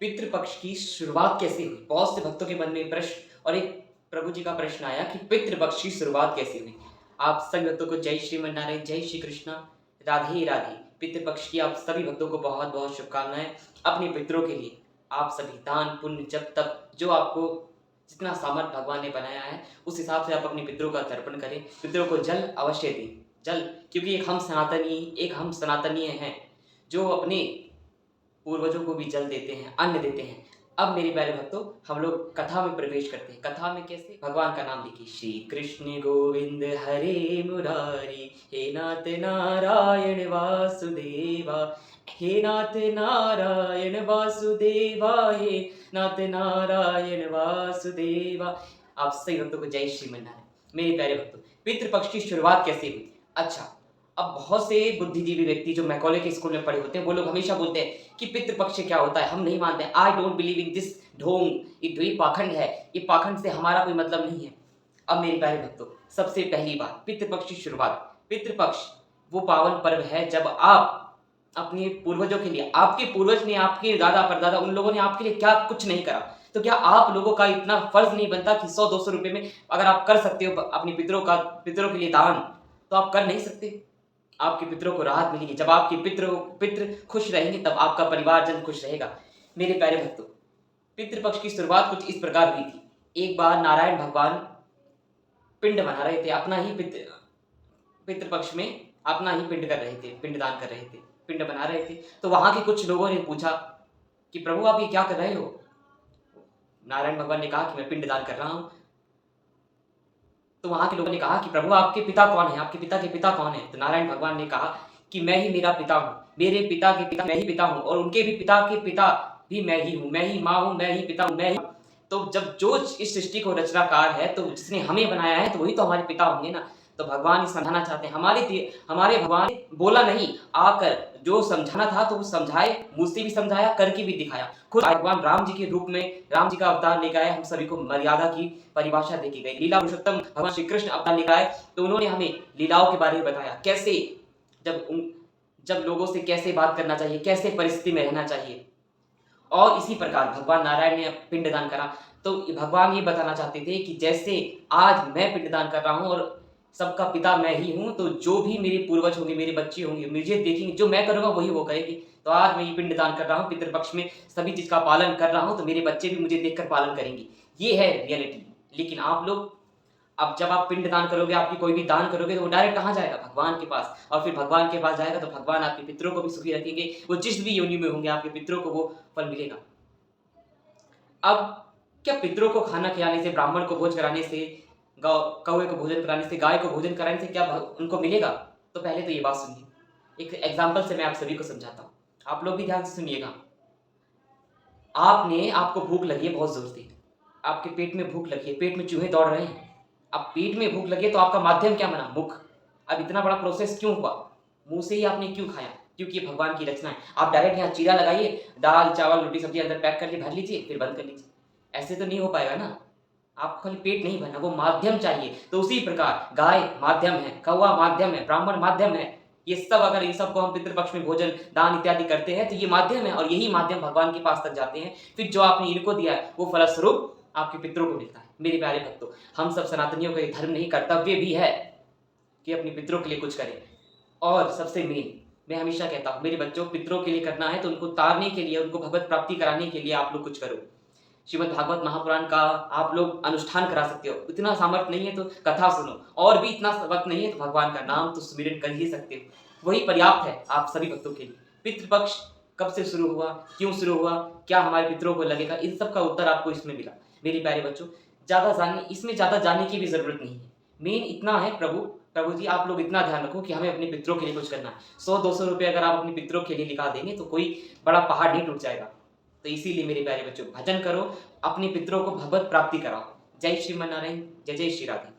पितृपक्ष की शुरुआत कैसे हुई? बहुत से भक्तों के मन में प्रश्न और एक प्रभु जी का प्रश्न आया कि पितृपक्ष की शुरुआत कैसे हुई? आप सभी भक्तों को जय श्रीमन्नारायण, जय श्री कृष्णा, राधे राधे। पितृपक्ष की आप सभी भक्तों को बहुत बहुत शुभकामनाएं। अपने पितरों के लिए आप सभी दान पुण्य जब तक जो आपको जितना सामर्थ्य भगवान ने बनाया है उस हिसाब से आप अपने पितरों का तर्पण करें। पितरों को जल अवश्य दें। जल, क्योंकि एक हम सनातनीय हैं जो अपने पूर्वजों को भी जल देते हैं, अन्न देते हैं। अब मेरे प्यारे भक्तों, हम लोग कथा में प्रवेश करते हैं। कथा में कैसे? भगवान का नाम लिखिए। श्री कृष्ण गोविंद हरे मुरारी, हे नाथ नारायण वासुदेवा, हे नाथ नारायण वासुदेवा, हे नाथ नारायण वासुदेवा। आप सभी भक्तों को जय श्रीमन्नारायण। मेरे प्यारे भक्तों, पितृपक्ष की शुरुआत कैसे हुई? अच्छा, अब बहुत से बुद्धिजीवी व्यक्ति जो मैकॉले के स्कूल में पढ़े होते हैं, वो लोग हमेशा बोलते हैं कि पितृपक्ष क्या होता है, हम नहीं मानते। I don't believe in this ढोंग, ये पाखंड है, ये पाखंड से हमारा कोई मतलब नहीं है। अब मेरे प्यारे भक्तों, सबसे पहली बात, पितृपक्ष की शुरुआत। पितृपक्ष वो पावन पर्व है जब आप अपने पूर्वजों के लिए, आपके पूर्वज ने, आपके दादा परदादा, उन लोगों ने आपके लिए क्या कुछ नहीं करा, तो क्या आप लोगों का इतना फर्ज नहीं बनता कि 100-200 रुपए में अगर आप कर सकते हो अपने पितरों के लिए दान, तो आप कर नहीं सकते? आपके पितरों को राहत मिलेगी। जब आपके पितृ खुश रहेंगे तब आपका परिवारजन खुश रहेगा। मेरे प्यारे भक्तों, पितृपक्ष की शुरुआत कुछ इस प्रकार हुई थी। एक बार नारायण भगवान पिंड बना रहे थे, अपना ही पितृपक्ष में अपना ही पिंड कर रहे थे, पिंडदान कर रहे थे, पिंड बना रहे थे। तो वहां के कुछ लोगों ने पूछा कि प्रभु आप ये क्या कर रहे हो? नारायण भगवान ने कहा कि मैं पिंडदान कर रहा हूं। तो वहां के लोगों ने कहा कि प्रभु आपके पिता कौन है, आपके पिता के पिता कौन है? तो नारायण भगवान ने कहा कि मैं ही मेरा पिता हूँ, मेरे पिता के पिता मैं ही पिता हूँ, और उनके भी पिता के पिता भी मैं ही हूँ, मैं ही माँ हूँ, मैं ही पिता हूँ, मैं ही। तो जब जो इस सृष्टि को रचनाकार है, तो जिसने हमें बनाया है, तो वही तो हमारे पिता होंगे ना। तो भगवान ये समझाना चाहते हैं, हमारे भगवान बोला नहीं, आकर जो समझाना था तो वो समझाए, मुझसे भी समझाया, करके भी दिखाया। खुद भगवान राम जी के रूप में राम जी का अवतार लेकर आए, हम सभी को मर्यादा की परिभाषा देखी गई। लीला पुरुषोत्तम भगवान श्री कृष्ण अवतार लेकर आए, तो उन्होंने हमें लीलाओं के बारे में बताया, कैसे जब लोगों से कैसे बात करना चाहिए, कैसे परिस्थिति में रहना चाहिए। और इसी प्रकार भगवान नारायण ने पिंडदान करा, तो भगवान ये बताना चाहते थे कि जैसे आज मैं पिंडदान कर रहा हूँ और सबका पिता मैं ही हूँ, तो जो भी मेरे पूर्वज होंगे, मेरे बच्चे होंगे, मुझे देखेंगे, जो मैं करूँगा वही वो करेंगे। तो आज मैं ये पिंडदान कर रहा हूँ, पितृपक्ष में सभी चीज़ का पालन कर रहा हूँ, तो मेरे बच्चे भी मुझे देखकर पालन करेंगे। ये है रियलिटी। लेकिन आप लोग, अब जब आप पिंडदान करोगे, आपकी कोई भी दान करोगे, तो वो डायरेक्ट कहाँ जाएगा? भगवान के पास। और फिर भगवान के पास जाएगा तो भगवान आपके पितरों को भी सुखी रखेंगे। वो जिस भी योनि में होंगे, आपके पितरों को वो फल मिलेगा। अब क्या पितरों को खाना खिलाने से, ब्राह्मण को भोज कराने से, कौवे को भोजन कराने से, गाय को भोजन कराने से क्या उनको मिलेगा? तो पहले तो ये बात सुनिए। एक एग्जाम्पल से मैं आप सभी को समझाता हूँ, आप लोग भी ध्यान से सुनिएगा। आपको भूख लगी है बहुत जोर से, आपके पेट में भूख लगी है, पेट में चूहे दौड़ रहे हैं। अब पेट में भूख लगी है तो आपका माध्यम क्या बना? मुख। अब इतना बड़ा प्रोसेस क्यों हुआ? मुंह से ही आपने क्यों खाया? क्योंकि ये भगवान की रचना है। आप डायरेक्ट यहाँ चीरा लगाइए, दाल चावल रोटी सब्जी अंदर पैक करके भर लीजिए, फिर बंद कर लीजिए, ऐसे तो नहीं हो पाएगा ना। आपको खाली पेट नहीं भरना, वो माध्यम चाहिए। तो उसी प्रकार गाय माध्यम है, कौवा माध्यम है, ब्राह्मण माध्यम है। ये सब, अगर इन सबको हम पितृपक्ष में भोजन दान इत्यादि करते हैं, तो ये माध्यम है, और यही माध्यम भगवान के पास तक जाते हैं। फिर जो आपने इनको दिया है, वो फलस्वरूप आपके पितरों को मिलता है। मेरे प्यारे भक्तों, हम सब सनातनियों का ये धर्म नहीं, कर्तव्य भी है कि अपने पितरों के लिए कुछ करें। और सबसे मेन, मैं हमेशा कहता हूँ, मेरे बच्चों, पितरों के लिए करना है तो उनको तारने के लिए, उनको भगवत प्राप्ति कराने के लिए आप लोग कुछ करो। श्रीमद् भागवत महापुराण का आप लोग अनुष्ठान करा सकते हो। इतना सामर्थ्य नहीं है तो कथा सुनो, और भी इतना वक्त नहीं है तो भगवान का नाम तो सुमिरन कर ही सकते हो, वही पर्याप्त है आप सभी भक्तों के लिए। पितृपक्ष कब से शुरू हुआ, क्यों शुरू हुआ, क्या हमारे पितरों को लगेगा, इन सब का उत्तर आपको इसमें मिला। मेरे प्यारे बच्चों, इसमें ज़्यादा जानने की भी ज़रूरत नहीं है। मेन इतना है, प्रभु जी आप लोग इतना ध्यान रखो कि हमें अपने पितरों के लिए कुछ करना है। 100-200 रुपये अगर आप अपने पितरों के लिए निकाल देंगे तो कोई बड़ा पहाड़ नहीं टूट जाएगा। तो इसीलिए मेरे प्यारे बच्चों, भजन करो, अपने पितरों को भगवत प्राप्ति कराओ। जय श्रीमन्नारायण, जय जय श्री राधे।